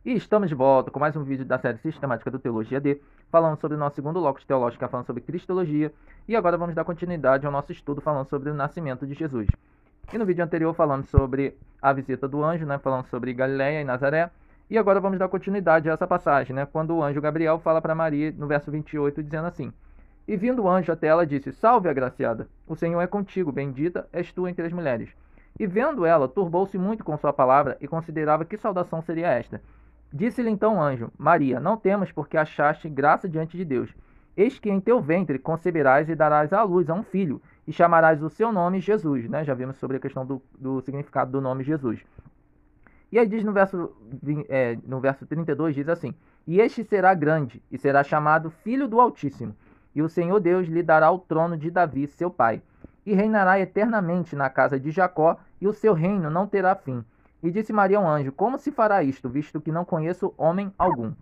E estamos de volta com mais um vídeo da série Sistemática do Teologia D, falando sobre o nosso segundo locus teológico, falando sobre Cristologia. E agora vamos dar continuidade ao nosso estudo falando sobre o nascimento de Jesus. E no vídeo anterior falamos sobre a visita do anjo, falando sobre Galiléia e Nazaré. E agora vamos dar continuidade a essa passagem, quando o anjo Gabriel fala para Maria, no verso 28, dizendo assim: E vindo o anjo até ela, disse: Salve, agraciada, o Senhor é contigo, bendita és tu entre as mulheres. E vendo ela, turbou-se muito com sua palavra, e considerava que saudação seria esta. Disse-lhe então o anjo: Maria, não temas, porque achaste graça diante de Deus. Eis que em teu ventre conceberás e darás à luz a um filho, e chamarás o seu nome Jesus. Já vimos sobre a questão do significado do nome Jesus. E aí diz no verso 32, diz assim: E este será grande, e será chamado Filho do Altíssimo. E o Senhor Deus lhe dará o trono de Davi, seu pai. E reinará eternamente na casa de Jacó, e o seu reino não terá fim. E disse Maria ao anjo: Como se fará isto, visto que não conheço homem algum?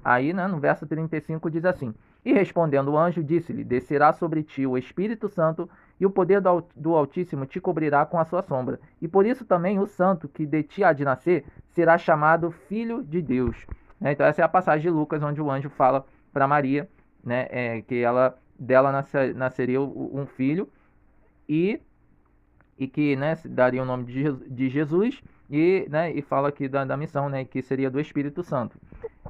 Aí, no verso 35, diz assim: E respondendo o anjo, disse-lhe: Descerá sobre ti o Espírito Santo, e o poder do Altíssimo te cobrirá com a sua sombra. E por isso também o santo que de ti há de nascer será chamado Filho de Deus. Então essa é a passagem de Lucas, onde o anjo fala para Maria, que dela nasceria um filho, e que daria o nome de Jesus, e fala aqui da missão, que seria do Espírito Santo.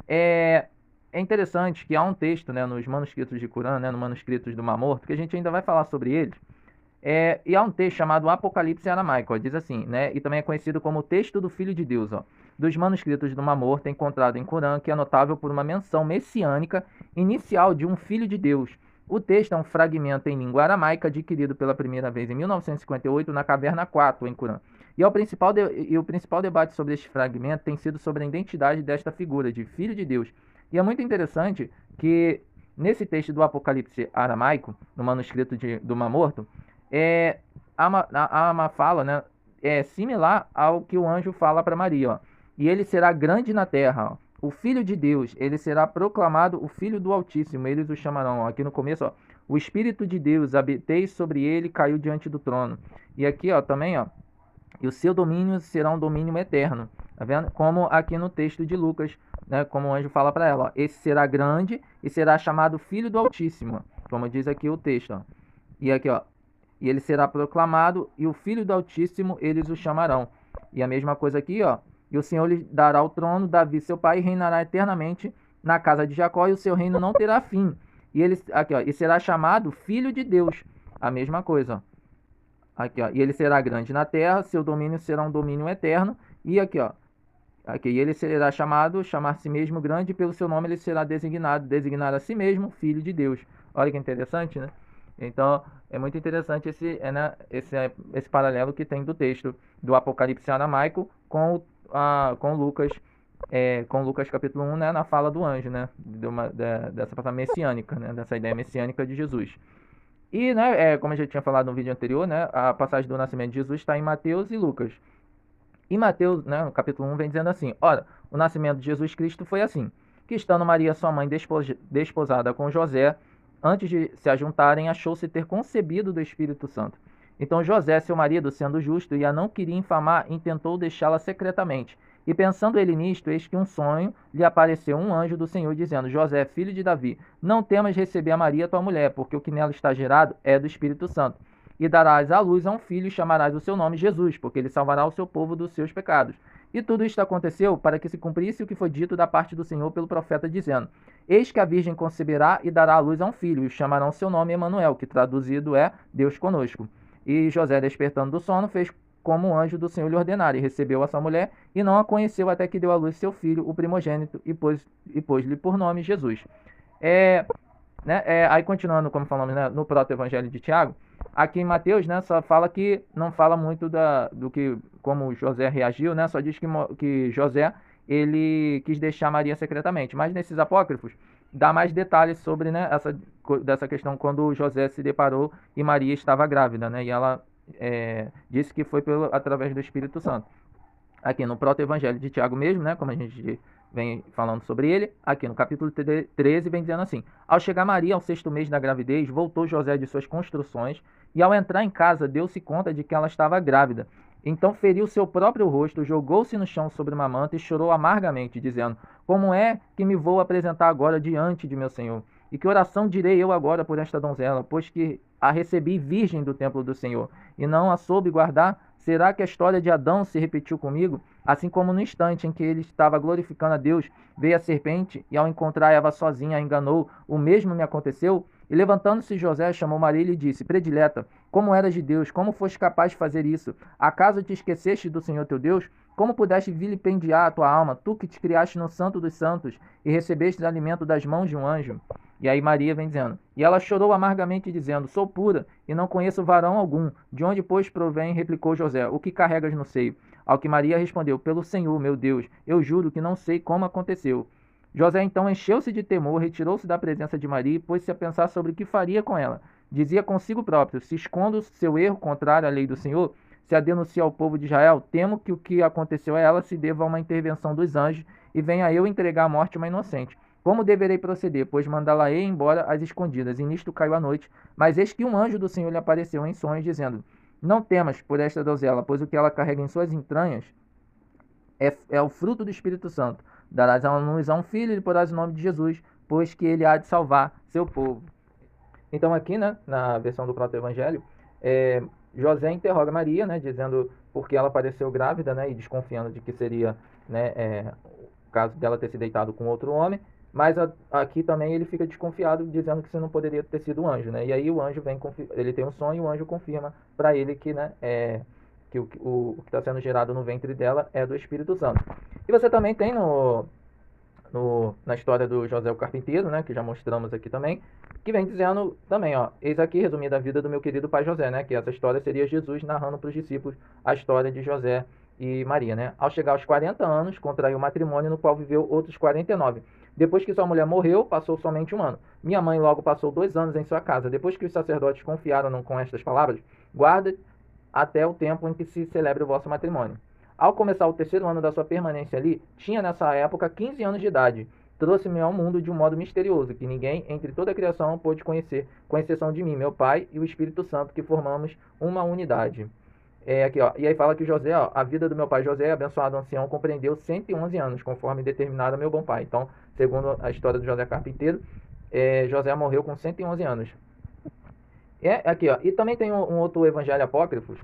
É interessante que há um texto nos manuscritos de Corã, no manuscritos do Mar Morto, que a gente ainda vai falar sobre eles, e há um texto chamado Apocalipse aramaico, diz assim, e também é conhecido como o texto do Filho de Deus, dos manuscritos do Mar Morto, encontrado em Corã, que é notável por uma menção messiânica inicial de um Filho de Deus. O texto é um fragmento em língua aramaica adquirido pela primeira vez em 1958 na Caverna 4, em Corã. E o principal debate sobre este fragmento tem sido sobre a identidade desta figura de Filho de Deus. E é muito interessante que nesse texto do Apocalipse aramaico, no manuscrito do Mar Morto, há uma fala similar ao que o anjo fala para Maria. E ele será grande na terra, o Filho de Deus, ele será proclamado o Filho do Altíssimo, eles o chamarão. Aqui no começo, o Espírito de Deus habitei sobre ele, caiu diante do trono. E aqui também, e o seu domínio será um domínio eterno. Tá vendo? Como aqui no texto de Lucas, como o anjo fala para ela, esse será grande e será chamado Filho do Altíssimo, como diz aqui o texto. E aqui, e ele será proclamado, e o Filho do Altíssimo eles o chamarão. E a mesma coisa aqui, e o Senhor lhe dará o trono, Davi seu pai, e reinará eternamente na casa de Jacó, e o seu reino não terá fim. E ele, aqui, e será chamado Filho de Deus. A mesma coisa, Aqui, e ele será grande na terra, seu domínio será um domínio eterno. E aqui, e ele será chamar-se mesmo grande, e pelo seu nome ele será designar a si mesmo Filho de Deus. Olha que interessante, Então, é muito interessante esse paralelo que tem do texto do Apocalipse aramaico com Lucas, com Lucas capítulo 1, na fala do anjo, dessa passagem messiânica, dessa ideia messiânica de Jesus. E, como eu já tinha falado no vídeo anterior, a passagem do nascimento de Jesus está em Mateus e Lucas. E Mateus, no capítulo 1, vem dizendo assim: Ora, o nascimento de Jesus Cristo foi assim, que estando Maria, sua mãe, desposada com José, antes de se ajuntarem, achou-se ter concebido do Espírito Santo. Então José, seu marido, sendo justo e a não queria infamar, intentou deixá-la secretamente. E pensando ele nisto, eis que um sonho lhe apareceu um anjo do Senhor, dizendo: José, filho de Davi, não temas receber a Maria, tua mulher, porque o que nela está gerado é do Espírito Santo. E darás à luz a um filho, e chamarás o seu nome Jesus, porque ele salvará o seu povo dos seus pecados. E tudo isto aconteceu para que se cumprisse o que foi dito da parte do Senhor pelo profeta, dizendo: Eis que a virgem conceberá e dará à luz a um filho, e chamarão seu nome Emanuel, que traduzido é Deus conosco. E José, despertando do sono, fez como o anjo do Senhor lhe ordenara, e recebeu a sua mulher, e não a conheceu até que deu à luz seu filho, o primogênito, e pôs-lhe por nome Jesus. Aí continuando, como falamos, no proto-evangelho de Tiago, aqui em Mateus, só fala que não fala muito do que como José reagiu, só diz que José ele quis deixar Maria secretamente. Mas nesses apócrifos dá mais detalhes sobre dessa questão quando José se deparou e Maria estava grávida, e ela disse que foi através do Espírito Santo. Aqui no proto-evangelho de Tiago mesmo, como a gente vem falando sobre ele, aqui no capítulo 13 vem dizendo assim: Ao chegar Maria ao 6º mês da gravidez, voltou José de suas construções, e ao entrar em casa deu-se conta de que ela estava grávida. Então feriu seu próprio rosto, jogou-se no chão sobre uma manta e chorou amargamente, dizendo: Como é que me vou apresentar agora diante de meu Senhor? E que oração direi eu agora por esta donzela, pois que a recebi virgem do templo do Senhor, e não a soube guardar? Será que a história de Adão se repetiu comigo? Assim como no instante em que ele estava glorificando a Deus, veio a serpente, e ao encontrar Eva sozinha a enganou, o mesmo me aconteceu? E levantando-se José, chamou Maria e lhe disse: Predileta, como eras de Deus, como foste capaz de fazer isso? Acaso te esqueceste do Senhor teu Deus? Como pudeste vilipendiar a tua alma, tu que te criaste no Santo dos Santos e recebeste alimento das mãos de um anjo? E aí Maria vem dizendo: E ela chorou amargamente, dizendo: Sou pura e não conheço varão algum. De onde, pois, provém? Replicou José: O que carregas no seio? Ao que Maria respondeu: Pelo Senhor, meu Deus, eu juro que não sei como aconteceu. José então encheu-se de temor, retirou-se da presença de Maria e pôs-se a pensar sobre o que faria com ela. Dizia consigo próprio: Se escondo seu erro contrário à lei do Senhor, se a denuncio ao povo de Israel, temo que o que aconteceu a ela se deva a uma intervenção dos anjos e venha eu entregar à morte uma inocente. Como deverei proceder? Pois mandá-la-ei embora às escondidas. E nisto caiu a noite. Mas eis que um anjo do Senhor lhe apareceu em sonhos, dizendo: Não temas por esta donzela, pois o que ela carrega em suas entranhas é o fruto do Espírito Santo. Darás à luz a um filho e lhe porás o nome de Jesus, pois que ele há de salvar seu povo. Então aqui, né, na versão do proto-evangelho, José interroga Maria, né, dizendo por que ela apareceu grávida, né, e desconfiando de que seria, né, o caso dela ter se deitado com outro homem, mas aqui também ele fica desconfiado, dizendo que isso não poderia ter sido um anjo, né, e aí o anjo vem, ele tem um sonho e o anjo confirma para ele que, né, que o que está sendo gerado no ventre dela é do Espírito Santo. E você também tem na história do José o Carpinteiro, né, que já mostramos aqui também, que vem dizendo também, ó, eis aqui resumida a vida do meu querido pai José, né, que essa história seria Jesus narrando para os discípulos a história de José e Maria, né. Ao chegar aos 40 anos, contraiu matrimônio no qual viveu outros 49. Depois que sua mulher morreu, passou somente um ano. Minha mãe logo passou 2 anos em sua casa. Depois que os sacerdotes confiaram com estas palavras, guarda até o tempo em que se celebre o vosso matrimônio. Ao começar o 3º ano da sua permanência ali, tinha nessa época 15 anos de idade. Trouxe-me ao mundo de um modo misterioso, que ninguém entre toda a criação pôde conhecer, com exceção de mim, meu Pai e o Espírito Santo, que formamos uma unidade. Aqui, ó, e aí fala que José, ó, a vida do meu pai José, abençoado ancião, compreendeu 111 anos, conforme determinado meu bom pai. Então, segundo a história do José Carpinteiro, José morreu com 111 anos. Aqui, ó, e também tem um outro evangelho apócrifo,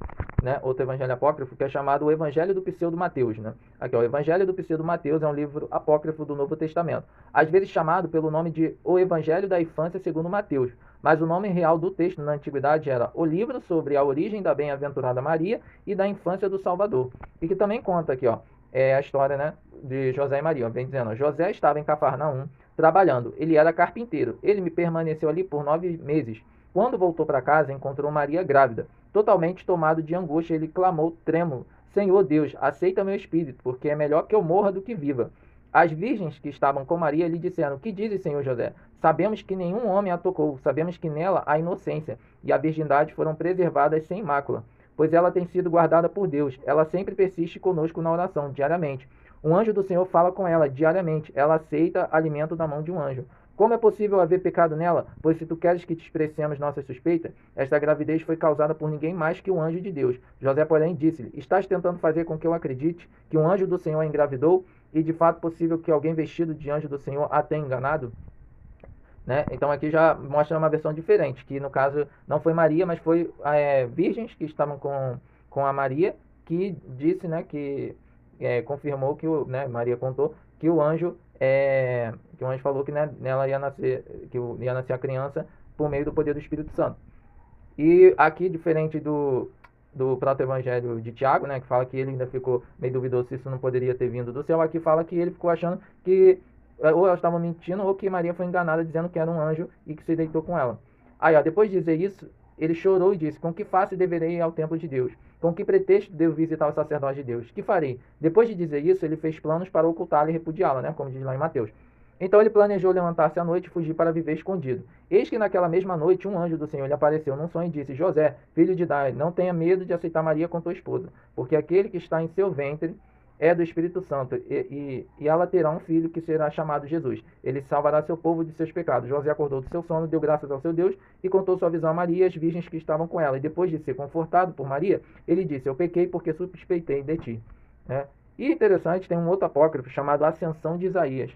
né? Outro evangelho apócrifo que é chamado o Evangelho do Pseudo Mateus, né? Aqui, ó, o Evangelho do Pseudo Mateus é um livro apócrifo do Novo Testamento, às vezes chamado pelo nome de O Evangelho da Infância segundo Mateus, mas o nome real do texto na antiguidade era O Livro sobre a Origem da Bem-aventurada Maria e da Infância do Salvador, e que também conta aqui, ó, a história, né, de José e Maria. Vem dizendo, ó, José estava em Cafarnaum trabalhando, ele era carpinteiro, ele me permaneceu ali por 9 meses. Quando voltou para casa, encontrou Maria grávida. Totalmente tomado de angústia, ele clamou trêmulo: Senhor Deus, aceita meu espírito, porque é melhor que eu morra do que viva. As virgens que estavam com Maria lhe disseram: Que dizes, Senhor José? Sabemos que nenhum homem a tocou, sabemos que nela a inocência e a virgindade foram preservadas sem mácula, pois ela tem sido guardada por Deus. Ela sempre persiste conosco na oração, diariamente. Um anjo do Senhor fala com ela diariamente. Ela aceita alimento da mão de um anjo. Como é possível haver pecado nela? Pois se tu queres que te expressemos nossa suspeita, esta gravidez foi causada por ninguém mais que o anjo de Deus. José, porém, disse-lhe: Estás tentando fazer com que eu acredite que um anjo do Senhor a engravidou? E de fato possível que alguém vestido de anjo do Senhor a tenha enganado? Né? Então aqui já mostra uma versão diferente, que no caso não foi Maria, mas foi virgens que estavam com a Maria, que disse, né, que confirmou que Maria contou que o anjo falou que, né, nela ia nascer, ia nascer a criança por meio do poder do Espírito Santo. E aqui, diferente do proto-evangelho de Tiago, né, que fala que ele ainda ficou meio duvidoso se isso não poderia ter vindo do céu, aqui fala que ele ficou achando que ou elas estavam mentindo ou que Maria foi enganada dizendo que era um anjo e que se deitou com ela. Aí, ó, depois de dizer isso, ele chorou e disse: Com que face deverei ir ao templo de Deus? Com que pretexto devo visitar o sacerdote de Deus? Que farei? Depois de dizer isso, ele fez planos para ocultá-la e repudiá-la, né, como diz lá em Mateus. Então ele planejou levantar-se à noite e fugir para viver escondido. Eis que naquela mesma noite um anjo do Senhor lhe apareceu num sonho e disse: José, filho de Davi, não tenha medo de aceitar Maria como tua esposa, porque aquele que está em seu ventre é do Espírito Santo, e ela terá um filho que será chamado Jesus. Ele salvará seu povo de seus pecados. José acordou do seu sono, deu graças ao seu Deus e contou sua visão a Maria e as virgens que estavam com ela. E depois de ser confortado por Maria, ele disse: eu pequei porque suspeitei de ti. Né? E interessante, tem um outro apócrifo chamado Ascensão de Isaías.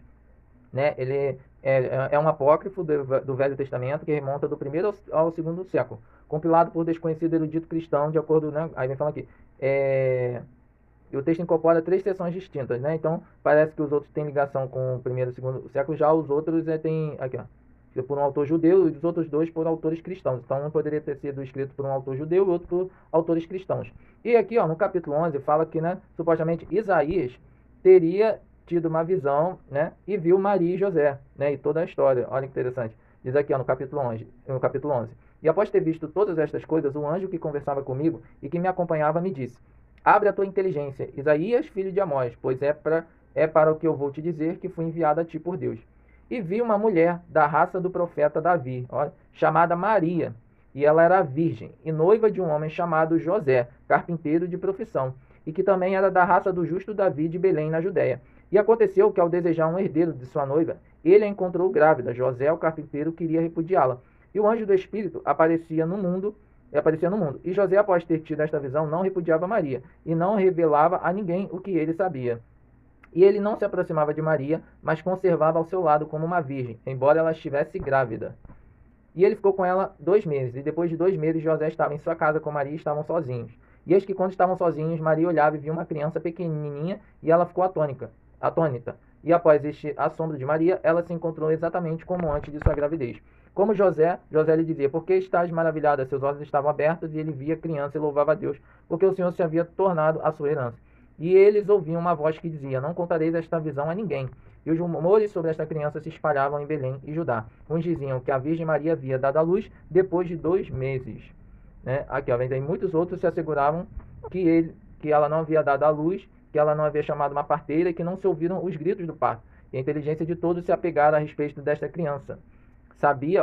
Né? Ele é um apócrifo do Velho Testamento que remonta do primeiro ao segundo século, compilado por desconhecido erudito cristão, de acordo, né? Aí vem falando aqui, o texto incorpora 3 seções distintas, né? Então parece que os outros têm ligação com o primeiro e segundo século, já os outros têm aqui, ó, por um autor judeu e os outros 2 por autores cristãos. Então um poderia ter sido escrito por um autor judeu e outro por autores cristãos. E aqui, ó, no capítulo 11 fala que, né, supostamente Isaías teria tido uma visão, né, e viu Maria e José, né, e toda a história. Olha que interessante. Diz aqui, ó, no capítulo 11. E após ter visto todas estas coisas, o anjo que conversava comigo e que me acompanhava me disse: abre a tua inteligência, Isaías, filho de Amós, pois é para o que eu vou te dizer que fui enviado a ti por Deus. E vi uma mulher da raça do profeta Davi, ó, chamada Maria, e ela era virgem, e noiva de um homem chamado José, carpinteiro de profissão, e que também era da raça do justo Davi de Belém, na Judéia. E aconteceu que, ao desejar um herdeiro de sua noiva, ele a encontrou grávida. José, o carpinteiro, queria repudiá-la. E o anjo do Espírito aparecia no mundo. E José, após ter tido esta visão, não repudiava Maria, e não revelava a ninguém o que ele sabia. E ele não se aproximava de Maria, mas conservava ao seu lado como uma virgem, embora ela estivesse grávida. E ele ficou com ela 2 meses, e depois de 2 meses José estava em sua casa com Maria e estavam sozinhos. E eis que, quando estavam sozinhos, Maria olhava e viu uma criança pequenininha, e ela ficou atônita. E após este assombro de Maria, ela se encontrou exatamente como antes de sua gravidez. Como José lhe dizia: por que estás maravilhada? Seus olhos estavam abertos e ele via a criança e louvava a Deus, porque o Senhor se havia tornado a sua herança. E eles ouviam uma voz que dizia: não contareis esta visão a ninguém. E os rumores sobre esta criança se espalhavam em Belém e Judá. Uns diziam que a Virgem Maria havia dado à luz depois de 2 meses. Né? Aqui, ó, vem muitos outros se asseguravam que ela não havia dado à luz, que ela não havia chamado uma parteira e que não se ouviram os gritos do parto. E a inteligência de todos se apegaram a respeito desta criança. Sabia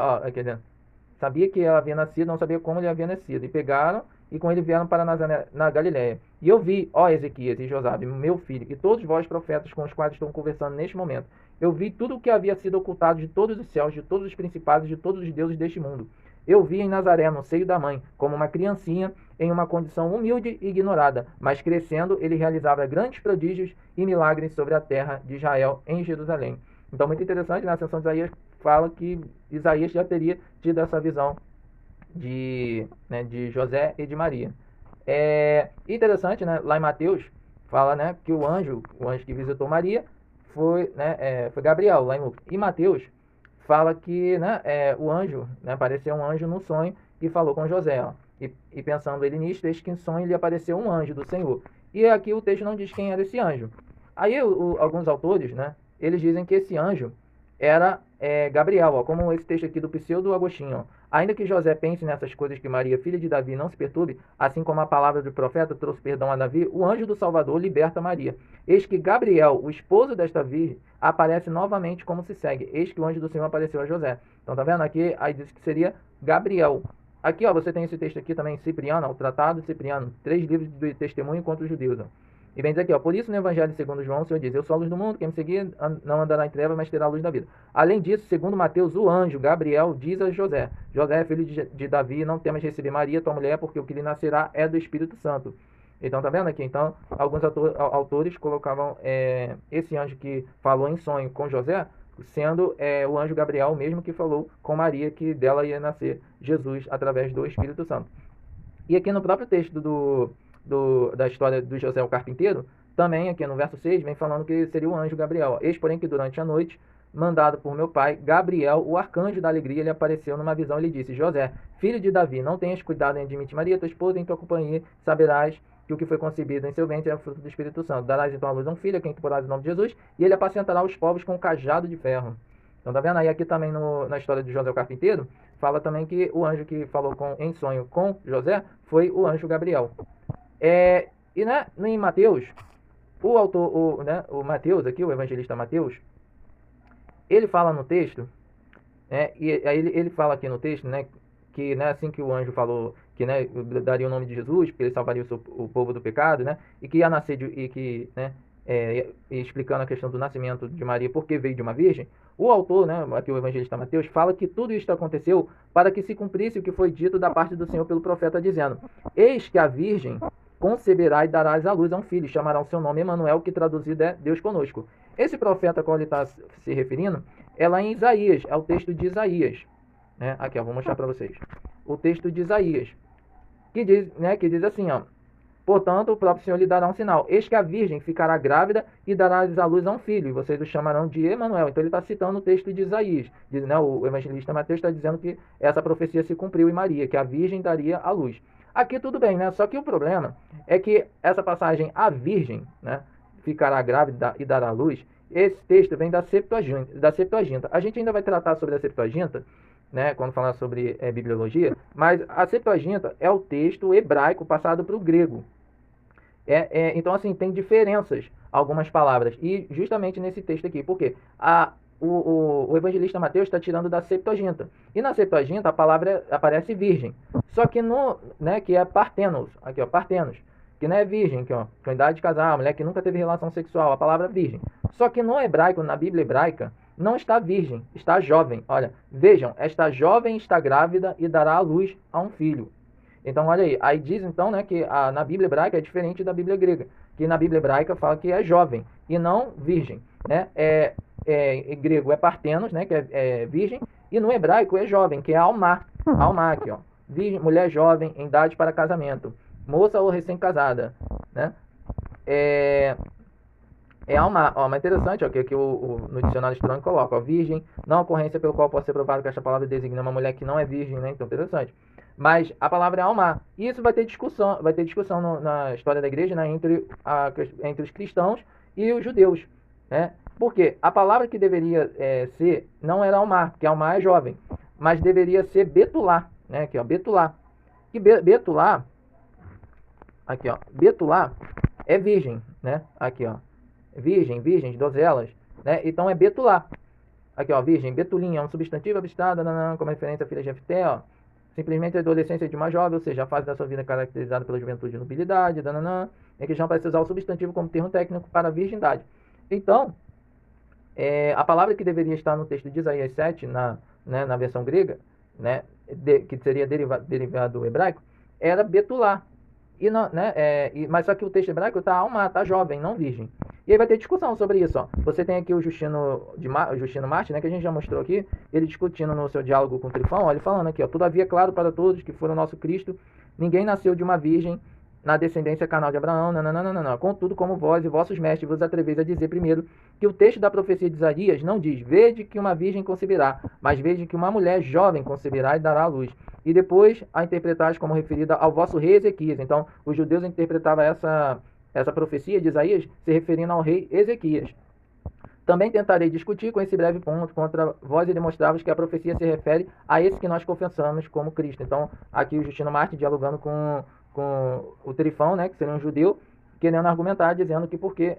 que ela havia nascido, não sabia como ele havia nascido. E pegaram e com ele vieram para Nazaré, na Galiléia. E eu vi, ó Ezequias e Josabe, meu filho, e todos vós profetas com os quais estou conversando neste momento. Eu vi tudo o que havia sido ocultado de todos os céus, de todos os principados, de todos os deuses deste mundo. Eu vi em Nazaré, no seio da mãe, como uma criancinha, em uma condição humilde e ignorada, mas crescendo, ele realizava grandes prodígios e milagres sobre a terra de Israel, em Jerusalém. Então, muito interessante, na Ascensão de Isaías, fala que Isaías já teria tido essa visão de José e de Maria. É interessante, né, lá em Mateus, fala, né, que o anjo que visitou Maria foi Gabriel, lá em Lucas. E Mateus fala que, né, o anjo, né, apareceu um anjo no sonho e falou com José. Ó, e pensando ele nisto, eis que em sonho lhe apareceu um anjo do Senhor. E aqui o texto não diz quem era esse anjo. Aí alguns autores, né, eles dizem que esse anjo era Gabriel, ó, como esse texto aqui do Pseudo Agostinho. Ó. Ainda que José pense nessas coisas, que Maria, filha de Davi, não se perturbe, assim como a palavra do profeta trouxe perdão a Davi, o anjo do Salvador liberta Maria. Eis que Gabriel, o esposo desta virgem, aparece novamente como se segue. Eis que o anjo do Senhor apareceu a José. Então tá vendo aqui? Aí diz que seria Gabriel. Aqui, ó, você tem esse texto aqui também, Cipriano, o Tratado de Cipriano, 3 livros de testemunho contra os judeus. Ó. E vem dizer aqui, ó, por isso no Evangelho segundo João, o Senhor diz: eu sou a luz do mundo, quem me seguir não andará em trevas, mas terá a luz da vida. Além disso, segundo Mateus, o anjo Gabriel diz a José: José é filho de Davi, não temas receber Maria, tua mulher, porque o que lhe nascerá é do Espírito Santo. Então, tá vendo aqui? Então, alguns autores colocavam esse anjo que falou em sonho com José, sendo o anjo Gabriel mesmo que falou com Maria, que dela ia nascer Jesus através do Espírito Santo. E aqui no próprio texto da história do José o carpinteiro, também aqui no verso 6, vem falando que seria o anjo Gabriel. Eis, porém, que durante a noite, mandado por meu pai, Gabriel, o arcanjo da alegria, lhe apareceu numa visão e lhe disse: José, filho de Davi, não tenhas cuidado em admitir Maria, tua esposa, em tua companhia, saberás que o que foi concebido em seu ventre é o fruto do Espírito Santo. Darás então à luz a um filho, a quem tu porás o nome de Jesus, e ele apacentará os povos com um cajado de ferro. Então tá vendo aí aqui também na história de José o carpinteiro, fala também que o anjo que falou em sonho com José foi o anjo Gabriel. E né, em Mateus, o Mateus aqui, o evangelista Mateus, ele fala no texto, e aí ele fala aqui no texto, né, que né, assim que o anjo falou que daria o nome de Jesus, porque ele salvaria o povo do pecado, né, e que ia nascer explicando a questão do nascimento de Maria, porque veio de uma virgem, o autor, né, aqui o evangelista Mateus, fala que tudo isso aconteceu para que se cumprisse o que foi dito da parte do Senhor pelo profeta, dizendo: eis que a virgem conceberá e darás à luz a um filho, chamará o seu nome Emanuel, que traduzido é Deus conosco. Esse profeta a qual ele está se referindo é lá em Isaías, é o texto de Isaías, né? Aqui, ó, vou mostrar para vocês. O texto de Isaías, que diz assim, ó: portanto, o próprio Senhor lhe dará um sinal. Eis que a virgem ficará grávida e dará à luz a um filho, e vocês o chamarão de Emanuel. Então ele está citando o texto de Isaías. Diz, né, o evangelista Mateus está dizendo que essa profecia se cumpriu em Maria, que a virgem daria à luz. Aqui tudo bem, né? Só que o problema é que essa passagem, a virgem, né, ficará grávida e dará à luz, esse texto vem da Septuaginta. A gente ainda vai tratar sobre a Septuaginta, né, quando falar sobre bibliologia, mas a Septuaginta é o texto hebraico passado para o grego. Então, assim, tem diferenças algumas palavras. E justamente nesse texto aqui, porque o evangelista Mateus está tirando da Septuaginta. E na Septuaginta a palavra aparece virgem. Só que que é partenos, aqui ó, partenos, que não é virgem, que ó, com idade de casar, mulher que nunca teve relação sexual, a palavra virgem. Só que no hebraico, na Bíblia hebraica, não está virgem, está jovem. Olha, vejam, esta jovem está grávida e dará à luz a um filho. Então, olha aí. Aí diz, então, né, que na Bíblia hebraica é diferente da Bíblia grega. Que na Bíblia hebraica fala que é jovem e não virgem. Né? Em grego é partenos, né, que é virgem. E no hebraico é jovem, que é almá. Almá aqui, ó. Virgem, mulher jovem, em idade para casamento. Moça ou recém-casada. Né? Alma, ó, mas interessante, ó, que aqui no dicionário Strong coloca, ó, virgem, não ocorrência pelo qual pode ser provado que esta palavra designa uma mulher que não é virgem, né? Então, interessante. Mas a palavra é alma. E isso vai ter discussão na história da igreja, né, entre os cristãos e os judeus, né? Porque a palavra que deveria ser não era alma, porque alma é jovem, mas deveria ser betulá, né? Aqui, ó, betulá. Que betulá, aqui, ó, betulá é virgem, né? Aqui, ó. Virgens, donzelas, né? Então é betulá. Aqui, ó, virgem, betulinha, é um substantivo abstrado, como referência a filha de Jefté, ó. Simplesmente a adolescência de uma jovem, ou seja, a fase da sua vida caracterizada pela juventude e nubilidade, em que já vai se usar o substantivo como termo técnico para a virgindade. Então, a palavra que deveria estar no texto de Isaías 7, na versão grega, né, que seria derivado do hebraico, era betulá. Mas só que o texto hebraico está alma, está jovem, não virgem. E aí vai ter discussão sobre isso. Ó. Você tem aqui o Justino Marte, né, que a gente já mostrou aqui, ele discutindo no seu diálogo com o Trifão, ó, ele falando aqui, ó: todavia, claro para todos que for o nosso Cristo, ninguém nasceu de uma virgem na descendência carnal de Abraão, não. Contudo, como vós e vossos mestres vos atreveis a dizer primeiro que o texto da profecia de Isaías não diz: vede que uma virgem conceberá, mas vede que uma mulher jovem conceberá e dará à luz. E depois a interpretais como referida ao vosso rei Ezequias. Então, os judeus interpretavam essa profecia de Isaías se referindo ao rei Ezequias. Também tentarei discutir com esse breve ponto contra vós e demonstrar-vos que a profecia se refere a esse que nós confessamos como Cristo. Então, aqui o Justino Marte dialogando com o Trifão, né, que seria um judeu, querendo argumentar, dizendo que porque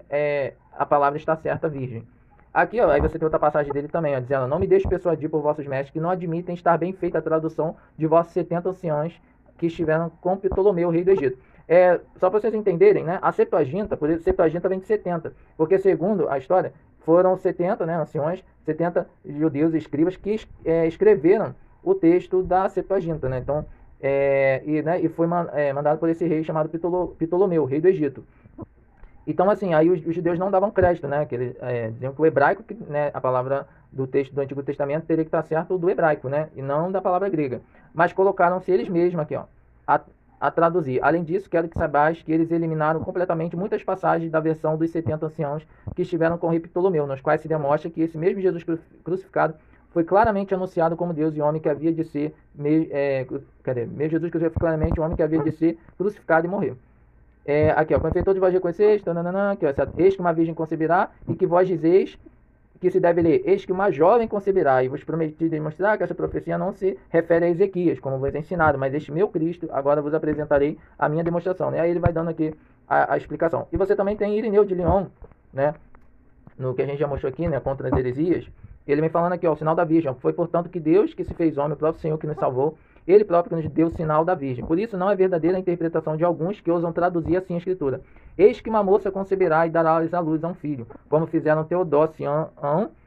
a palavra está certa, virgem. Aqui, ó, aí você tem outra passagem dele também, ó, dizendo: não me deixe persuadir por vossos mestres que não admitem estar bem feita a tradução de vossos 70 anciãos que estiveram com Ptolomeu, rei do Egito. Só para vocês entenderem, né, a Septuaginta, por isso Septuaginta vem de 70, porque segundo a história, foram 70, né, anciões, 70 judeus e escribas que escreveram o texto da Septuaginta, né, então, e foi mandado por esse rei chamado Ptolomeu, rei do Egito. Então, assim, aí os judeus não davam crédito, né, que eles diziam que o hebraico, né, a palavra do texto do Antigo Testamento teria que estar certo do hebraico, né, e não da palavra grega, mas colocaram-se eles mesmos aqui, ó, a traduzir. Além disso, quero que saibais que eles eliminaram completamente muitas passagens da versão dos 70 anciãos que estiveram com o rei Ptolomeu, nos quais se demonstra que esse mesmo Jesus crucificado foi claramente anunciado como Deus e homem que havia de ser, mesmo Jesus que foi claramente o homem que havia de ser crucificado e morrer. Aqui, ó, com efeito de vós reconheceis, aqui, ó, eis que uma virgem conceberá, e que vós dizeis que se deve ler: eis que uma jovem conceberá, e vos prometi demonstrar que essa profecia não se refere a Ezequias, como vos é ensinado, mas este meu Cristo, agora vos apresentarei a minha demonstração. Né? Aí ele vai dando aqui a explicação. E você também tem Irineu de Lyon, né, no que a gente já mostrou aqui, né, contra as heresias. Ele vem falando aqui, ó: o sinal da virgem foi, portanto, que Deus, que se fez homem, o próprio Senhor que nos salvou, Ele próprio nos deu o sinal da Virgem. Por isso não é verdadeira a interpretação de alguns que ousam traduzir assim a Escritura. Eis que uma moça conceberá e dará à luz a um filho, como fizeram Teodócio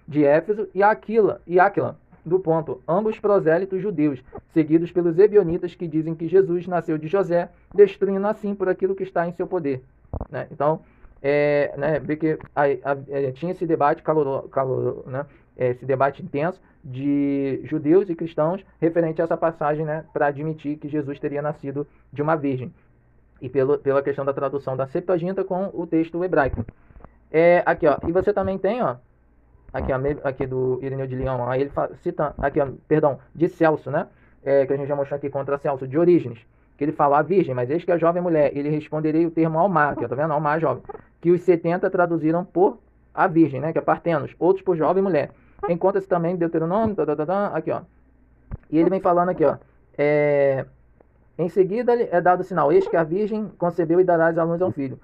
de Éfeso e Áquila do Ponto, ambos prosélitos judeus, seguidos pelos ebionitas que dizem que Jesus nasceu de José, destruindo assim por aquilo que está em seu poder. Né? Então, vê que tinha esse debate né? Esse debate intenso de judeus e cristãos referente a essa passagem, né? Para admitir que Jesus teria nascido de uma virgem. E pela questão da tradução da Septuaginta com o texto hebraico. Aqui, ó, e você também tem, ó, aqui do Irineu de Leão, aí ele cita, aqui, ó, perdão, de Celso, né, que a gente já mostrou aqui contra Celso, de Orígenes, que ele fala a virgem, mas eis que a jovem mulher, ele responderei o termo almar, aqui, ó, tá vendo, almar jovem, que os 70 traduziram por a virgem, né, que é partenos, outros por jovem mulher. Encontra-se também Deuteronômio, aqui, ó, e ele vem falando aqui, ó, em seguida é dado o sinal, eis que a virgem concebeu e dará à luz a um filho.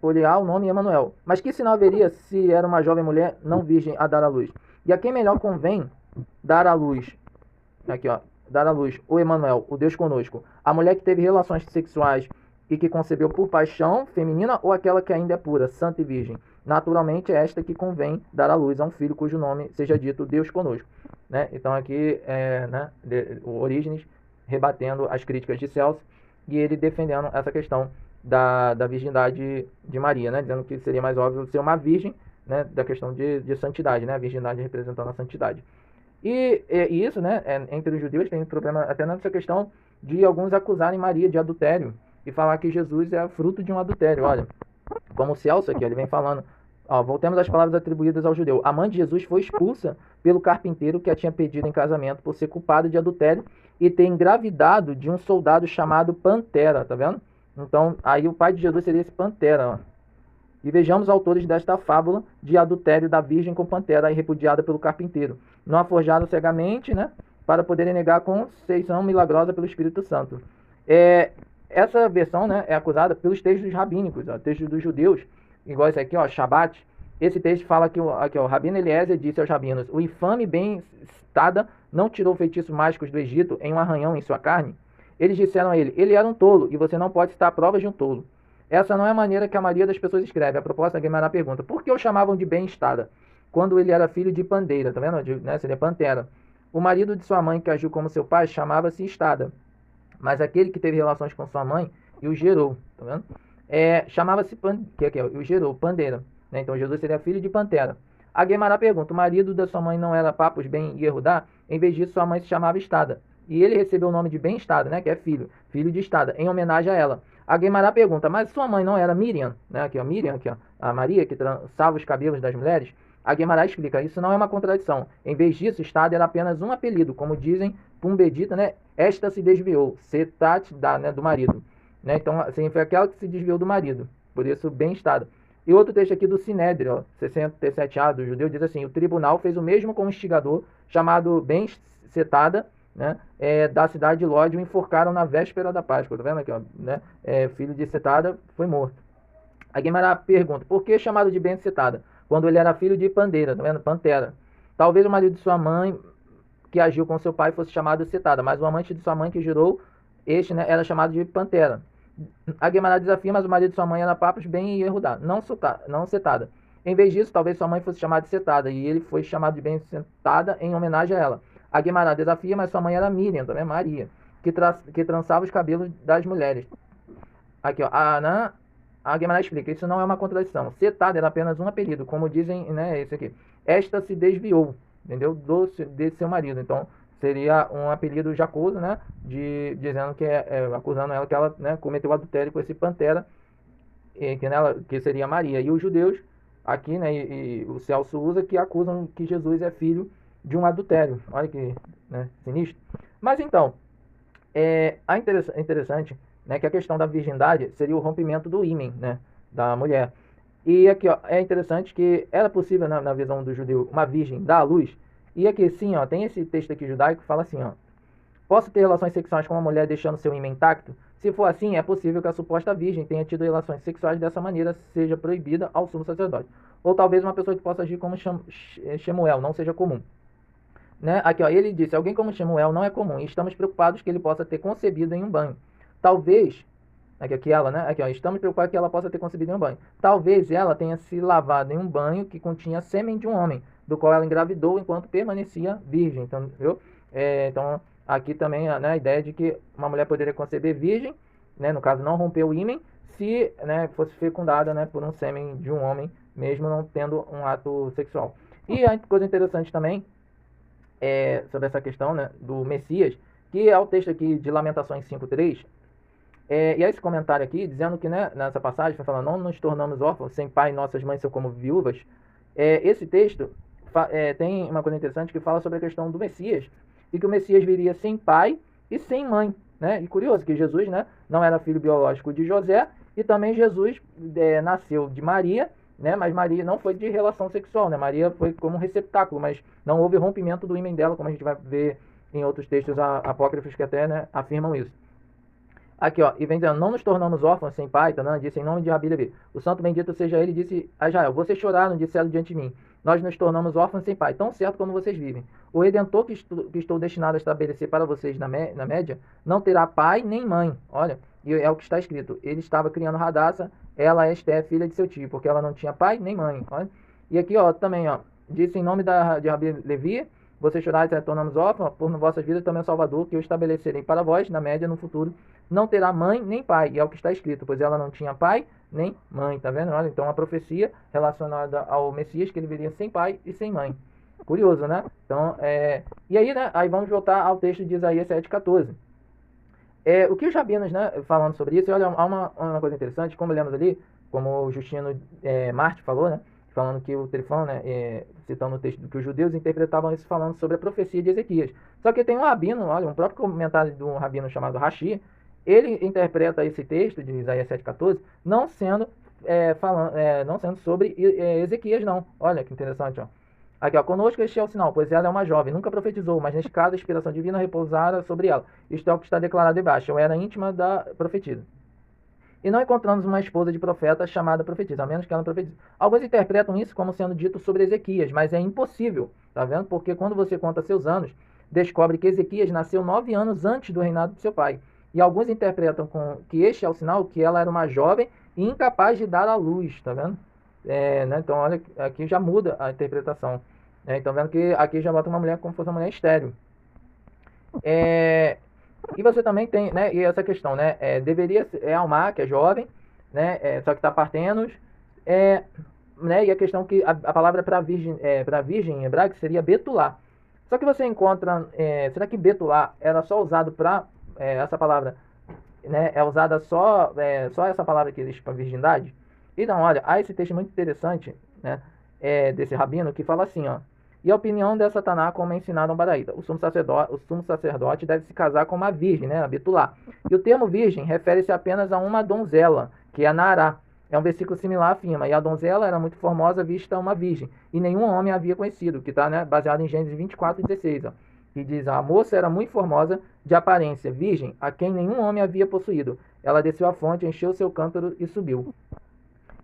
Poliá o nome Emanuel. Mas que sinal haveria se era uma jovem mulher não virgem a dar à luz? E a quem melhor convém dar à luz? Aqui, ó, dar à luz o Emanuel, o Deus conosco. A mulher que teve relações sexuais e que concebeu por paixão feminina ou aquela que ainda é pura, santa e virgem? Naturalmente é esta que convém dar à luz a um filho cujo nome seja dito Deus conosco. Né? Então aqui o Orígenes rebatendo as críticas de Celso e ele defendendo essa questão da virgindade de Maria, né? Dizendo que seria mais óbvio ser uma virgem, né? Da questão de santidade, né? A virgindade representando a santidade. E isso, né? Entre os judeus tem um problema até nessa questão de alguns acusarem Maria de adultério e falar que Jesus é fruto de um adultério. Olha, como Celso aqui, ele vem falando, ó, voltemos às palavras atribuídas ao judeu. A mãe de Jesus foi expulsa pelo carpinteiro que a tinha pedido em casamento por ser culpada de adultério e ter engravidado de um soldado chamado Pantera, tá vendo? Então, aí o pai de Jesus seria esse Pantera, ó. E vejamos os autores desta fábula de adultério da virgem com Pantera, aí repudiada pelo carpinteiro. Não a forjaram cegamente, né? Para poderem negar a conceição milagrosa pelo Espírito Santo. Essa versão, né, é acusada pelos textos rabínicos, ó, textos dos judeus, igual esse aqui, ó, Shabat. Esse texto fala que aqui, ó, o Rabino Eliezer disse aos rabinos: o infame bem-estada não tirou feitiços mágicos do Egito em um arranhão em sua carne? Eles disseram a ele: ele era um tolo, e você não pode citar provas de um tolo. Essa não é a maneira que a maioria das pessoas escreve. A proposta da Guimarães pergunta: por que o chamavam de bem-estada, quando ele era filho de Pandeira? Tá vendo? Né? Seria Pantera. O marido de sua mãe, que agiu como seu pai, chamava-se Estada. Mas aquele que teve relações com sua mãe e o gerou, tá vendo? Chamava-se o gerou, Pandeira. Né? Então Jesus seria filho de Pantera. A Guimarães pergunta: o marido da sua mãe não era Papos Ben Yehudá? Em vez disso, sua mãe se chamava Estada. E ele recebeu o nome de bem-estada, né? Que é filho de Estada, em homenagem a ela. A Guimarães pergunta: mas sua mãe não era Miriam? Né? Aqui, ó, Miriam, aqui, ó, a Maria, que trançava os cabelos das mulheres. A Guimarães explica: isso não é uma contradição. Em vez disso, Estada era apenas um apelido, como dizem Pumbedita, né? Esta se desviou, Setat, né, do marido. Né? Então, assim, foi aquela que se desviou do marido. Por isso, bem-estada. E outro texto aqui do Sinédrio, 67a, do judeu, diz assim: o tribunal fez o mesmo com um instigador chamado Ben-Setada, né, da cidade de Lóde, o enforcaram na véspera da Páscoa. Tá vendo aqui, ó, né? Filho de Setada foi morto. A Guimarães pergunta: por que chamado de Ben-Setada, quando ele era filho de Pandeira? Tá vendo? Pantera. Talvez o marido de sua mãe, que agiu com seu pai, fosse chamado de Setada, mas o amante de sua mãe que gerou este, né, era chamado de Pantera. A Guimarães desafia: mas o marido de sua mãe era Papos Ben Yehudá, não Setada. Em vez disso, talvez sua mãe fosse chamada de Setada, e ele foi chamado de Ben-Setada em homenagem a ela. A Guimarães desafia: mas sua mãe era Miriam, também Maria, que trançava os cabelos das mulheres. Aqui, ó, a Guimarães explica: isso não é uma contradição. Setada era apenas um apelido, como dizem, né, esse aqui. Esta se desviou, entendeu, de seu marido. Então, seria um apelido jacoso, né, dizendo que acusando ela que ela, né, cometeu adultério com esse Pantera, que seria Maria. E os judeus aqui, né, e o Celso usa, que acusam que Jesus é filho de um adultério. Olha que, né, sinistro. Mas então, interessante, né, que a questão da virgindade seria o rompimento do ímen, né, da mulher. E aqui, ó, é interessante que era possível, na visão do judeu, uma virgem dar à luz. E aqui, sim, ó, tem esse texto aqui judaico que fala assim, ó: posso ter relações sexuais com uma mulher deixando seu ímen intacto? Se for assim, é possível que a suposta virgem tenha tido relações sexuais dessa maneira seja proibida ao sumo sacerdote. Ou talvez uma pessoa que possa agir como Shemuel, não seja comum. né? Aqui, ó, ele disse, alguém como Shemuel não é comum, e estamos preocupados que ele possa ter concebido em um banho. Talvez, aqui ela, né? Aqui, ó, estamos preocupados que ela possa ter concebido em um banho. Talvez ela tenha se lavado em um banho que continha sêmen de um homem, do qual ela engravidou enquanto permanecia virgem. Então, viu? Então, aqui também, né, a ideia de que uma mulher poderia conceber virgem, né? No caso, não romper o ímen, se, né, fosse fecundada, né, por um sêmen de um homem, mesmo não tendo um ato sexual. E a coisa interessante também sobre essa questão, né, do Messias, que é o texto aqui de Lamentações 5:3, e é esse comentário aqui, dizendo que, né, nessa passagem, foi falando, não nos tornamos órfãos, sem pai, nossas mães são como viúvas. Esse texto tem uma coisa interessante que fala sobre a questão do Messias, e que o Messias viria sem pai e sem mãe, né? E curioso que Jesus, né, não era filho biológico de José, e também Jesus nasceu de Maria, né, mas Maria não foi de relação sexual, né? Maria foi como um receptáculo, mas não houve rompimento do ímen dela, como a gente vai ver em outros textos apócrifos que até, né, afirmam isso. Aqui, ó, e vem dizendo, não nos tornamos órfãos sem pai, tá, né? Disse em nome de Rabi Levi. O santo bendito seja ele, disse a Israel, vocês choraram, disseram diante de mim. Nós nos tornamos órfãos sem pai, tão certo como vocês vivem. O Redentor que estou destinado a estabelecer para vocês na média, não terá pai nem mãe. Olha, e é o que está escrito. Ele estava criando Radassa, ela é Esté, filha de seu tio, porque ela não tinha pai nem mãe. Olha. E aqui, ó, também, ó, disse em nome de Rabi Levi, vocês choraram e tornamos órfãos, por vossas vidas também o Salvador, que eu estabelecerei para vós, na média, no futuro, não terá mãe nem pai, e é o que está escrito, pois ela não tinha pai nem mãe, tá vendo? Olha, então a profecia relacionada ao Messias, que ele viria sem pai e sem mãe. Curioso, né? Então, e aí, né, aí vamos voltar ao texto de Isaías 7,14. O que os rabinos, né, falando sobre isso, olha, há uma coisa interessante, como lemos ali, como o Justino Marte falou, né, falando que o Trifão, né, citando o texto que os judeus interpretavam isso falando sobre a profecia de Ezequias. Só que tem um rabino, olha, um próprio comentário de um rabino chamado Rashi, ele interpreta esse texto de Isaías 7,14 não sendo não sendo sobre Ezequias, não. Olha que interessante, ó. Aqui, ó, conosco este é o sinal, pois ela é uma jovem, nunca profetizou, mas neste caso a inspiração divina repousara sobre ela. Isto é o que está declarado debaixo. Eu era íntima da profetisa. E não encontramos uma esposa de profeta chamada profetisa, a menos que ela profetize. Alguns interpretam isso como sendo dito sobre Ezequias, mas é impossível, tá vendo? Porque quando você conta seus anos, descobre que Ezequias nasceu 9 anos antes do reinado de seu pai. E alguns interpretam que este é o sinal que ela era uma jovem e incapaz de dar à luz, tá vendo? Né? Então, olha, aqui já muda a interpretação. Então, vendo que aqui já bota uma mulher como se fosse uma mulher estéril. E você também tem, né, e essa questão, né, deveria ser Almar, que é jovem, né, só que está partenos, né, e a questão que a palavra para virgem em hebraico seria Betulá. Só que você encontra, será que Betulá era só usado para, essa palavra, né, é usada só essa palavra que existe para virgindade? Então, olha, há esse texto muito interessante, né, desse rabino que fala assim, ó, e a opinião dessa Taná, como é ensinado a um baraíta. O sumo sacerdote deve se casar com uma virgem, né, a Betulá. E o termo virgem refere-se apenas a uma donzela, que é a Nará. É um versículo similar, afirma. E a donzela era muito formosa, vista uma virgem. E nenhum homem havia conhecido, que está, né, baseado em Gênesis 24:16. Ó, que diz, a moça era muito formosa de aparência, virgem, a quem nenhum homem havia possuído. Ela desceu à fonte, encheu seu cântaro e subiu.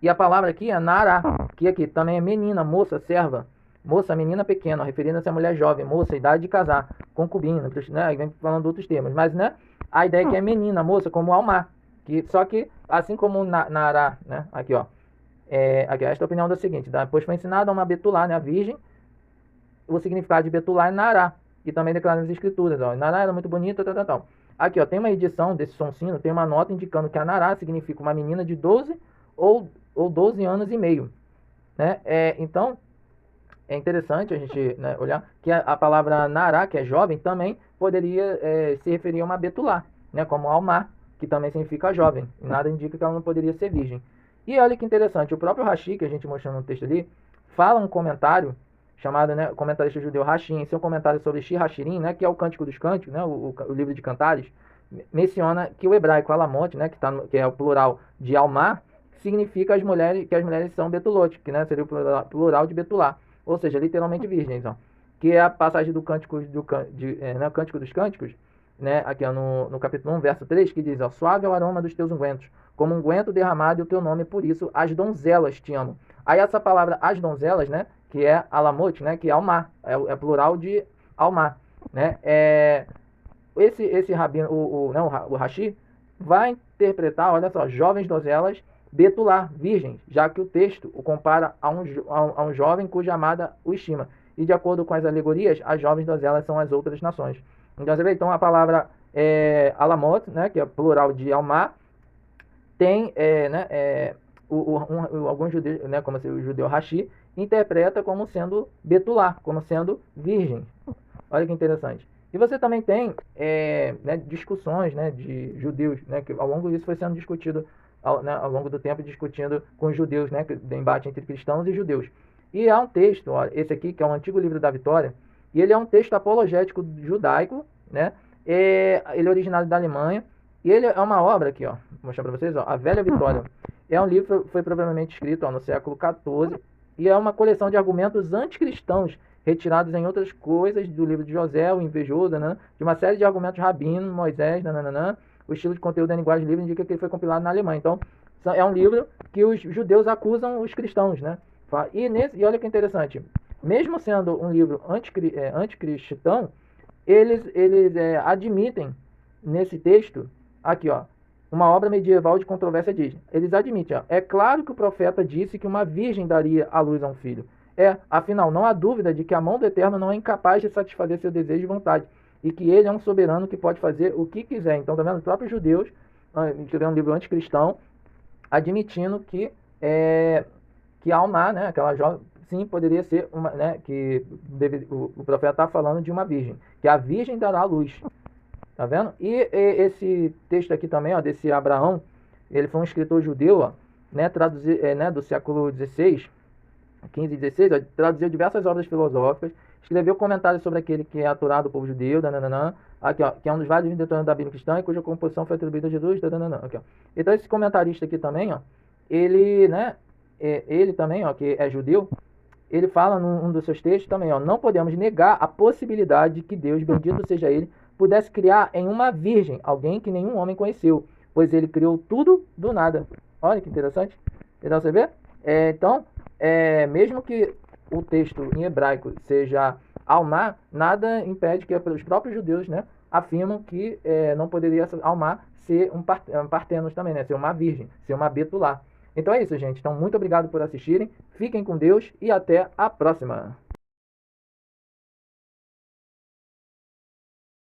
E a palavra aqui é Nará, que aqui também é menina, moça, serva. Moça, menina pequena, referindo-se a mulher jovem, moça, idade de casar, concubina, né? Vem falando outros termos, mas, né, a ideia é que é menina, moça, como Almar, só que, assim como Nará, né, aqui, ó, aqui, esta opinião é a seguinte, depois foi ensinada uma Betulá, né, a virgem, o significado de Betulá é Nará, que também declara nas escrituras, ó, Nará era muito bonita, tal. Aqui, ó, tem uma edição desse Sonsino, tem uma nota indicando que a Nará significa uma menina de 12 ou 12 anos e meio, né, então, é interessante a gente, né, olhar que a palavra Nará, que é jovem, também poderia se referir a uma Betulá, né, como Almar, que também significa jovem. E nada indica que ela não poderia ser virgem. E olha que interessante, o próprio Rashi, que a gente mostrou no texto ali, fala um comentário chamado, né, comentarista judeu Rashi, em seu comentário sobre Shir Hashirim, né, que é o Cântico dos Cânticos, né, o livro de Cantares, menciona que o hebraico Alamot, né, que é o plural de Almar, significa que as mulheres são Betulot, que, né, seria o plural de Betulá. Ou seja, literalmente virgens, ó, que é a passagem do Cântico, né, Cântico dos Cânticos, né, aqui ó, no capítulo 1, verso 3, que diz, ó, suave é o aroma dos teus ungüentos, como unguento derramado e o teu nome, por isso as donzelas te amam. Aí essa palavra as donzelas, né, que é Alamot, né, que é Almar, é plural de Alma, né? Esse rabino, o Rashi, vai interpretar, olha só, jovens donzelas betular, virgens, já que o texto o compara a um jovem cuja amada o estima. E de acordo com as alegorias, as jovens donzelas são as outras nações. Então você vê, então a palavra alamot, né, que é plural de alma, tem alguns judeus, né, como o judeu Rashi, interpreta como sendo betular, como sendo virgem. Olha que interessante. E você também tem discussões, né, de judeus, né, que ao longo disso foi sendo discutido ao longo do tempo, discutindo com os judeus, né, embate entre cristãos e judeus. E há um texto, ó, esse aqui, que é o Antigo Livro da Vitória, e ele é um texto apologético judaico, né, ele é originário da Alemanha, e ele é uma obra aqui, ó, vou mostrar para vocês, ó, A Velha Vitória. É um livro que foi provavelmente escrito no século XIV, e é uma coleção de argumentos anticristãos, retirados em outras coisas do livro de José, o Invejoso, né, de uma série de argumentos rabinos, Moisés, nananã. O estilo de conteúdo da linguagem livre indica que ele foi compilado na Alemanha. Então, é um livro que os judeus acusam os cristãos, né? E olha que interessante, mesmo sendo um livro anticristão, eles admitem nesse texto, aqui, ó, uma obra medieval de controvérsia diz, eles admitem, ó, é claro que o profeta disse que uma virgem daria à luz a um filho. Afinal, não há dúvida de que a mão do Eterno não é incapaz de satisfazer seu desejo e vontade, e que ele é um soberano que pode fazer o que quiser. Então, tá vendo? Os próprios judeus, escrevendo um livro anticristão, admitindo que Alma, né, aquela jovem, sim, poderia ser uma, né, que o profeta está falando de uma virgem, que a virgem dará a luz. Tá vendo? E esse texto aqui também, ó, desse Abraão, ele foi um escritor judeu, ó, né, do século XVI, 15 e 16, ó, traduziu diversas obras filosóficas, escreveu comentários sobre aquele que é aturado do povo judeu, aqui, ó, que é um dos vários detonantes da Bíblia cristã e cuja composição foi atribuída a Jesus, aqui, ó. Então esse comentarista aqui também, ó, ele também, ó, que é judeu, ele fala num dos seus textos também, ó, não podemos negar a possibilidade de que Deus, bendito seja ele, pudesse criar em uma virgem alguém que nenhum homem conheceu, pois ele criou tudo do nada. Olha que interessante. Então você vê? Então, mesmo que o texto em hebraico seja Alma, nada impede que os próprios judeus, né, afirmam que não poderia Alma ser um partenos também, né, ser uma virgem, ser uma betulá. Então é isso, gente. Então, muito obrigado por assistirem. Fiquem com Deus e até a próxima.